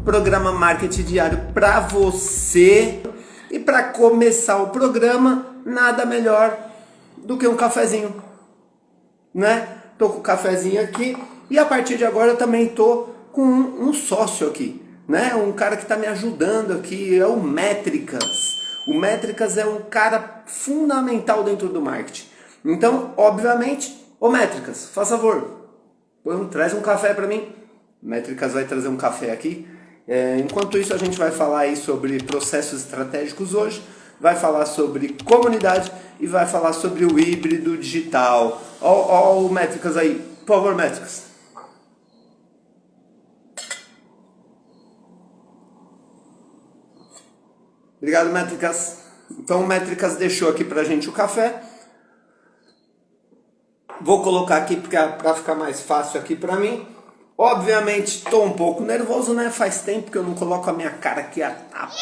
programa Marketing Diário para você. E para começar o programa, nada melhor do que um cafezinho, né? Tô com o cafezinho aqui e a partir de agora eu também tô com um sócio aqui, né? Um cara que está me ajudando aqui, é o Métricas. O Métricas é um cara fundamental dentro do marketing. Então, obviamente, ô Métricas, faz favor, traz um café para mim. Métricas vai trazer um café aqui. Enquanto isso, a gente vai falar aí sobre processos estratégicos hoje, vai falar sobre comunidade e vai falar sobre o híbrido digital. Ó o Métricas aí, por favor, Métricas. Obrigado, Métricas. Então, o Métricas deixou aqui pra gente o café. Vou colocar aqui para ficar mais fácil aqui para mim. Obviamente estou um pouco nervoso, né? Faz tempo que eu não coloco a minha cara aqui a tapa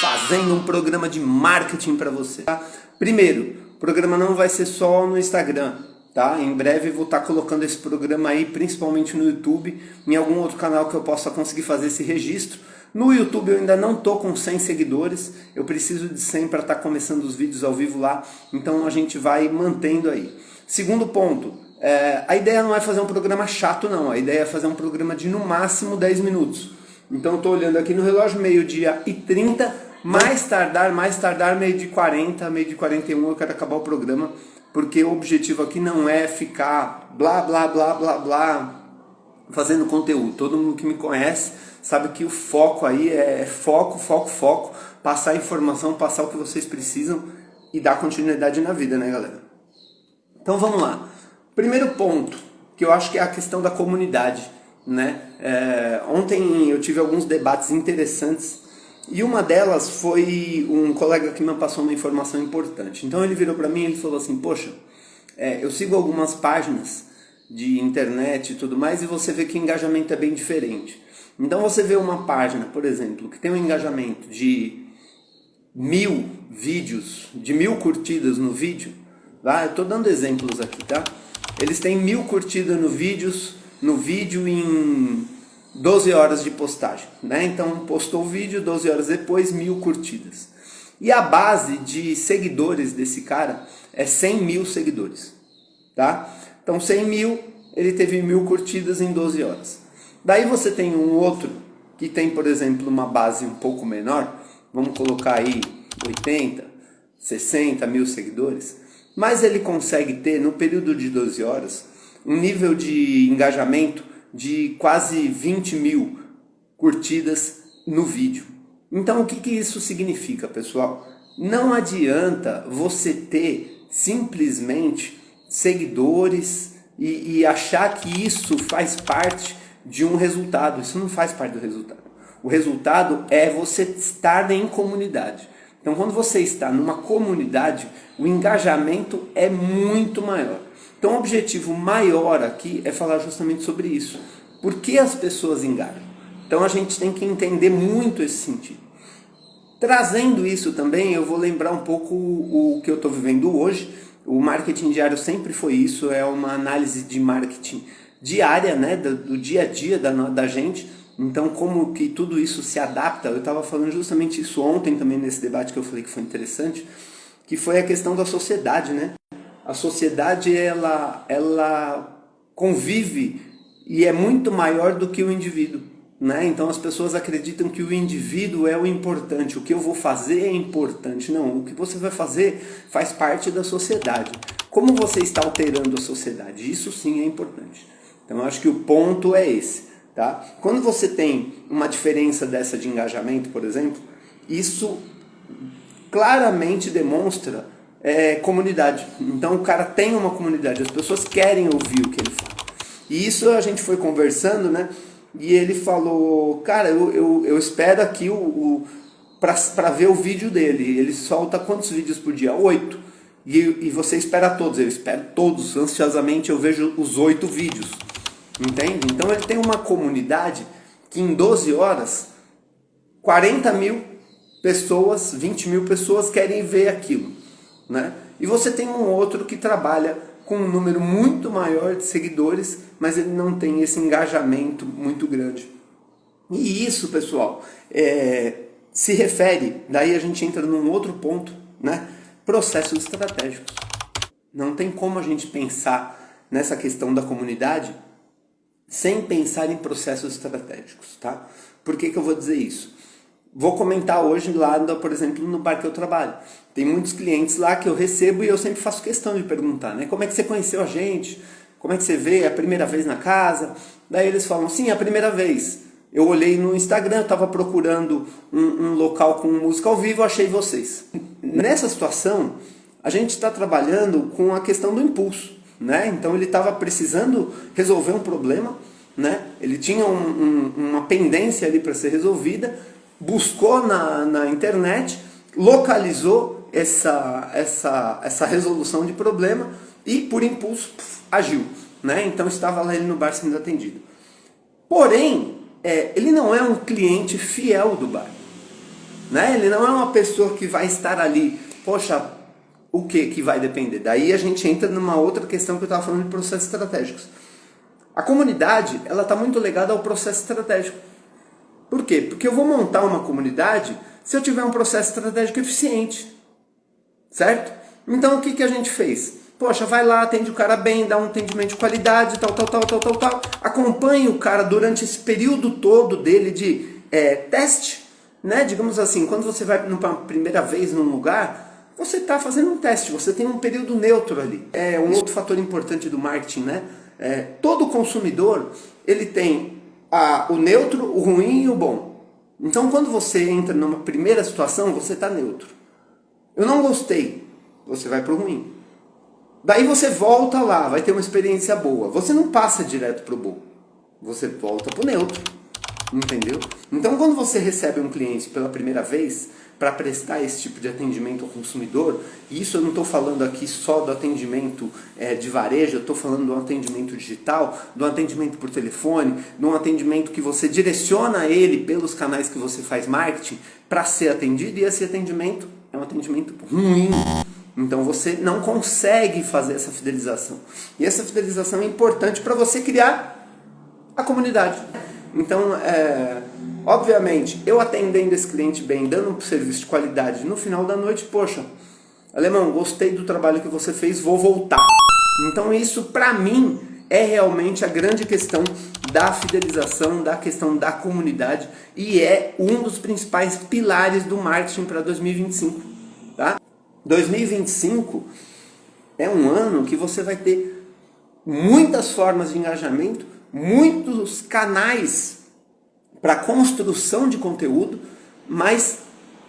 fazendo um programa de marketing para você. Tá? Primeiro, o programa não vai ser só no Instagram, tá? Em breve eu vou estar colocando esse programa aí, principalmente no YouTube, em algum outro canal que eu possa conseguir fazer esse registro. No YouTube eu ainda não tô com 100 seguidores, eu preciso de 100 para estar começando os vídeos ao vivo lá, então a gente vai mantendo aí. Segundo ponto, a ideia não é fazer um programa chato não, a ideia é fazer um programa de no máximo 10 minutos. Então eu estou olhando aqui no relógio, 12h30, mais tardar, meio de 40, meio de 41 eu quero acabar o programa, porque o objetivo aqui não é ficar blá blá blá blá blá fazendo conteúdo. Todo mundo que me conhece sabe que o foco aí é foco, passar informação, passar o que vocês precisam e dar continuidade na vida, né, galera? Então vamos lá. Primeiro ponto, que eu acho que é a questão da comunidade, né? Ontem eu tive alguns debates interessantes e uma delas foi um colega que me passou uma informação importante. Então ele virou para mim e falou assim, poxa, eu sigo algumas páginas de internet e tudo mais e você vê que o engajamento é bem diferente. Então você vê uma página, por exemplo, que tem um engajamento de 1000 vídeos, de 1000 curtidas no vídeo, tá? Eu estou dando exemplos aqui, tá? Eles têm 1000 curtidas no vídeo em 12 horas de postagem, né? Então postou o vídeo, 12 horas depois, 1000 curtidas. E a base de seguidores desse cara é 100 mil seguidores, tá? Então 100 mil, ele teve 1000 curtidas em 12 horas. Daí você tem um outro que tem, por exemplo, uma base um pouco menor, vamos colocar aí 80, 60 mil seguidores, mas ele consegue ter, no período de 12 horas, um nível de engajamento de quase 20 mil curtidas no vídeo. Então o que isso significa, pessoal? Não adianta você ter simplesmente seguidores e achar que isso faz parte de um resultado. Isso não faz parte do resultado. O resultado é você estar em comunidade. Então quando você está numa comunidade, o engajamento é muito maior. Então o objetivo maior aqui é falar justamente sobre isso. Por que as pessoas engajam? Então a gente tem que entender muito esse sentido. Trazendo isso também, eu vou lembrar um pouco o que eu estou vivendo hoje. O marketing diário sempre foi isso, é uma análise de marketing diária, né, do dia a dia da gente. Então como que tudo isso se adapta, eu estava falando justamente isso ontem também nesse debate que eu falei que foi interessante, que foi a questão da sociedade, né? A sociedade ela convive e é muito maior do que o indivíduo, né? Então as pessoas acreditam que o indivíduo é o importante, o que eu vou fazer é importante. Não, o que você vai fazer faz parte da sociedade. Como você está alterando a sociedade? Isso sim é importante. Então eu acho que o ponto é esse, tá? Quando você tem uma diferença dessa de engajamento, por exemplo, isso claramente demonstra comunidade. Então o cara tem uma comunidade, as pessoas querem ouvir o que ele fala. E isso a gente foi conversando, né? E ele falou, cara, eu espero aqui para ver o vídeo dele. Ele solta quantos vídeos por dia? 8. E você espera todos. Eu espero todos, ansiosamente eu vejo os 8 vídeos. Entende? Então ele tem uma comunidade que em 12 horas, 40 mil pessoas, 20 mil pessoas querem ver aquilo, né? E você tem um outro que trabalha com um número muito maior de seguidores, mas ele não tem esse engajamento muito grande. E isso, pessoal, se refere, daí a gente entra num outro ponto, né? Processos estratégicos. Não tem como a gente pensar nessa questão da comunidade sem pensar em processos estratégicos, tá? Por que eu vou dizer isso? Vou comentar hoje lá, por exemplo, no bar que eu trabalho. Tem muitos clientes lá que eu recebo e eu sempre faço questão de perguntar, né? Como é que você conheceu a gente? Como é que você veio? É a primeira vez na casa? Daí eles falam, sim, é a primeira vez. Eu olhei no Instagram, eu estava procurando um local com música ao vivo, achei vocês. Nessa situação, a gente está trabalhando com a questão do impulso, né? Então ele estava precisando resolver um problema, né? Ele tinha uma pendência ali para ser resolvida, buscou na internet, localizou essa resolução de problema e por impulso agiu, né? Então estava lá ele no bar sendo atendido. Porém, ele não é um cliente fiel do bar, né? Ele não é uma pessoa que vai estar ali, poxa, o que vai depender? Daí a gente entra numa outra questão que eu estava falando de processos estratégicos. A comunidade, ela está muito ligada ao processo estratégico. Por quê? Porque eu vou montar uma comunidade se eu tiver um processo estratégico eficiente, certo? Então o que a gente fez? Poxa, vai lá, atende o cara bem, dá um atendimento de qualidade, tal. Acompanhe o cara durante esse período todo dele de teste, né? Digamos assim, quando você vai numa primeira vez num lugar, você está fazendo um teste, você tem um período neutro ali. É um outro fator importante do marketing, né? Todo consumidor, ele tem o neutro, o ruim e o bom. Então, quando você entra numa primeira situação, você está neutro. Eu não gostei, você vai para o ruim. Daí você volta lá, vai ter uma experiência boa. Você não passa direto para o bom, você volta para o neutro. Entendeu? Então, quando você recebe um cliente pela primeira vez para prestar esse tipo de atendimento ao consumidor, e isso eu não estou falando aqui só do atendimento de varejo, eu estou falando do atendimento digital, do atendimento por telefone, de um atendimento que você direciona ele pelos canais que você faz marketing para ser atendido, e esse atendimento é um atendimento ruim. Então você não consegue fazer essa fidelização. E essa fidelização é importante para você criar a comunidade. Então, obviamente, eu atendendo esse cliente bem, dando um serviço de qualidade, no final da noite, poxa, alemão, gostei do trabalho que você fez, vou voltar. Então isso, para mim, é realmente a grande questão da fidelização, da questão da comunidade, e é um dos principais pilares do marketing para 2025. Tá? 2025 é um ano que você vai ter muitas formas de engajamento, muitos canais para construção de conteúdo, mas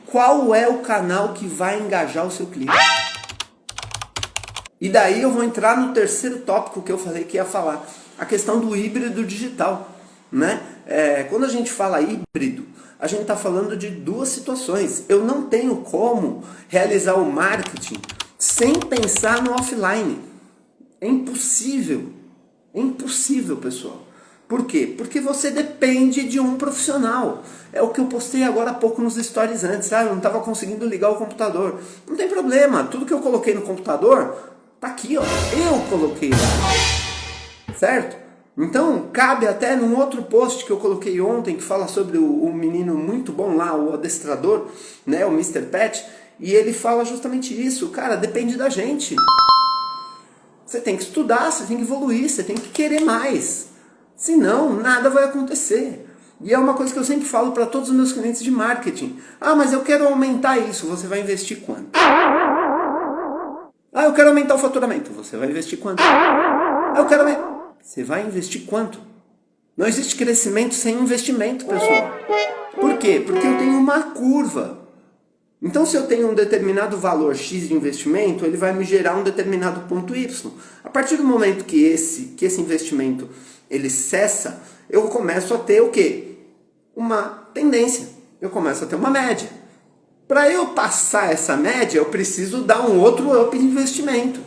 qual é o canal que vai engajar o seu cliente? E daí eu vou entrar no terceiro tópico que eu falei que ia falar, a questão do híbrido digital, né? Quando a gente fala híbrido, a gente está falando de duas situações. Eu não tenho como realizar o marketing sem pensar no offline. É impossível. É impossível, pessoal. Por quê? Porque você depende de um profissional. É o que eu postei agora há pouco nos stories antes. Eu não estava conseguindo ligar o computador. Não tem problema. Tudo que eu coloquei no computador tá aqui, ó. Eu coloquei lá. Certo? Então, cabe até num outro post que eu coloquei ontem, que fala sobre o menino muito bom lá, o adestrador, né, o Mr. Pet, e ele fala justamente isso. Cara, depende da gente. Você tem que estudar, você tem que evoluir, você tem que querer mais. Senão, nada vai acontecer. E é uma coisa que eu sempre falo para todos os meus clientes de marketing. Ah, mas eu quero aumentar isso. Você vai investir quanto? Ah, eu quero aumentar o faturamento. Você vai investir quanto? Ah, eu quero aumentar. Você vai investir quanto? Não existe crescimento sem investimento, pessoal. Por quê? Porque eu tenho uma curva. Então, se eu tenho um determinado valor X de investimento, ele vai me gerar um determinado ponto Y. A partir do momento que esse investimento ele cessa, eu começo a ter o quê? Uma tendência. Eu começo a ter uma média. Para eu passar essa média, eu preciso dar um outro up de investimento.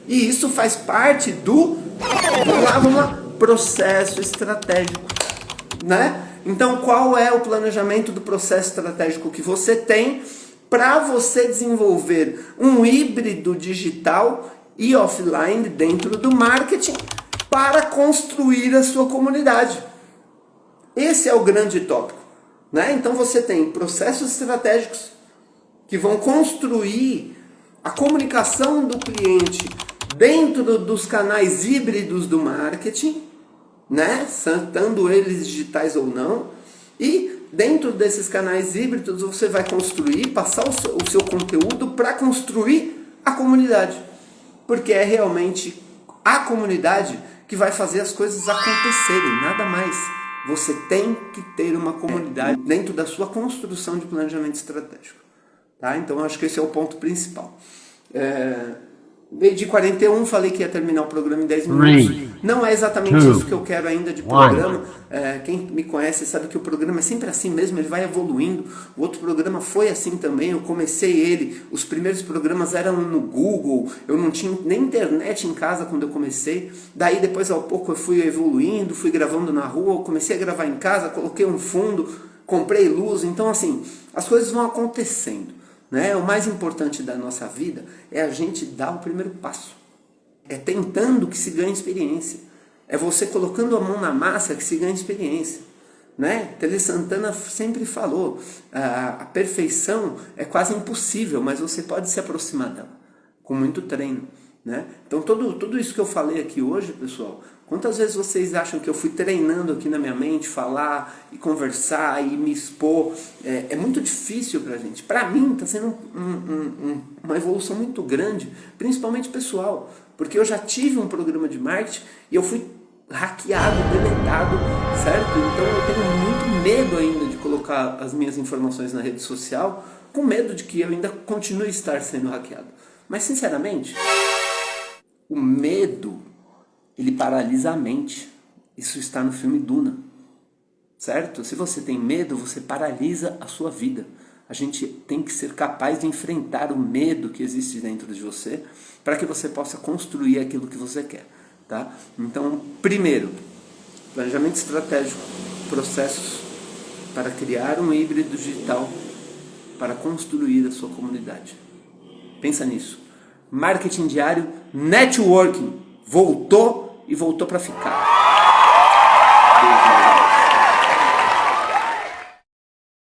E isso faz parte do vamos lá, processo estratégico, né? Então, qual é o planejamento do processo estratégico que você tem para você desenvolver um híbrido digital e offline dentro do marketing para construir a sua comunidade? Esse é o grande tópico, né? Então você tem processos estratégicos que vão construir a comunicação do cliente dentro dos canais híbridos do marketing, né? Tanto eles digitais ou não. E dentro desses canais híbridos você vai construir, passar o seu conteúdo para construir a comunidade. Porque é realmente a comunidade que vai fazer as coisas acontecerem, nada mais. Você tem que ter uma comunidade dentro da sua construção de planejamento estratégico. Tá? Então acho que esse é o ponto principal. De 41, falei que ia terminar o programa em 10 minutos. Não é exatamente isso que eu quero ainda de programa. Quem me conhece sabe que o programa é sempre assim mesmo, ele vai evoluindo. O outro programa foi assim também, eu comecei ele, os primeiros programas eram no Google, eu não tinha nem internet em casa quando eu comecei. Daí depois ao pouco eu fui evoluindo, fui gravando na rua, comecei a gravar em casa, coloquei um fundo, comprei luz. Então assim, as coisas vão acontecendo. Né? O mais importante da nossa vida é a gente dar o primeiro passo. É tentando que se ganhe experiência. É você colocando a mão na massa que se ganha experiência. Né? Tele Santana sempre falou, a perfeição é quase impossível, mas você pode se aproximar dela, com muito treino. Né? Então tudo isso que eu falei aqui hoje, pessoal, quantas vezes vocês acham que eu fui treinando aqui na minha mente, falar e conversar e me expor? É muito difícil pra gente. Pra mim está sendo uma evolução muito grande, principalmente pessoal, porque eu já tive um programa de marketing e eu fui hackeado, deletado, certo? Então eu tenho muito medo ainda de colocar as minhas informações na rede social, com medo de que eu ainda continue a estar sendo hackeado. Mas sinceramente, o medo, ele paralisa a mente. Isso está no filme Duna, certo? Se você tem medo, você paralisa a sua vida. A gente tem que ser capaz de enfrentar o medo que existe dentro de você para que você possa construir aquilo que você quer, tá? Então, primeiro, planejamento estratégico, processos para criar um híbrido digital para construir a sua comunidade. Pensa nisso. Marketing diário, networking, voltou e voltou para ficar. Beijo.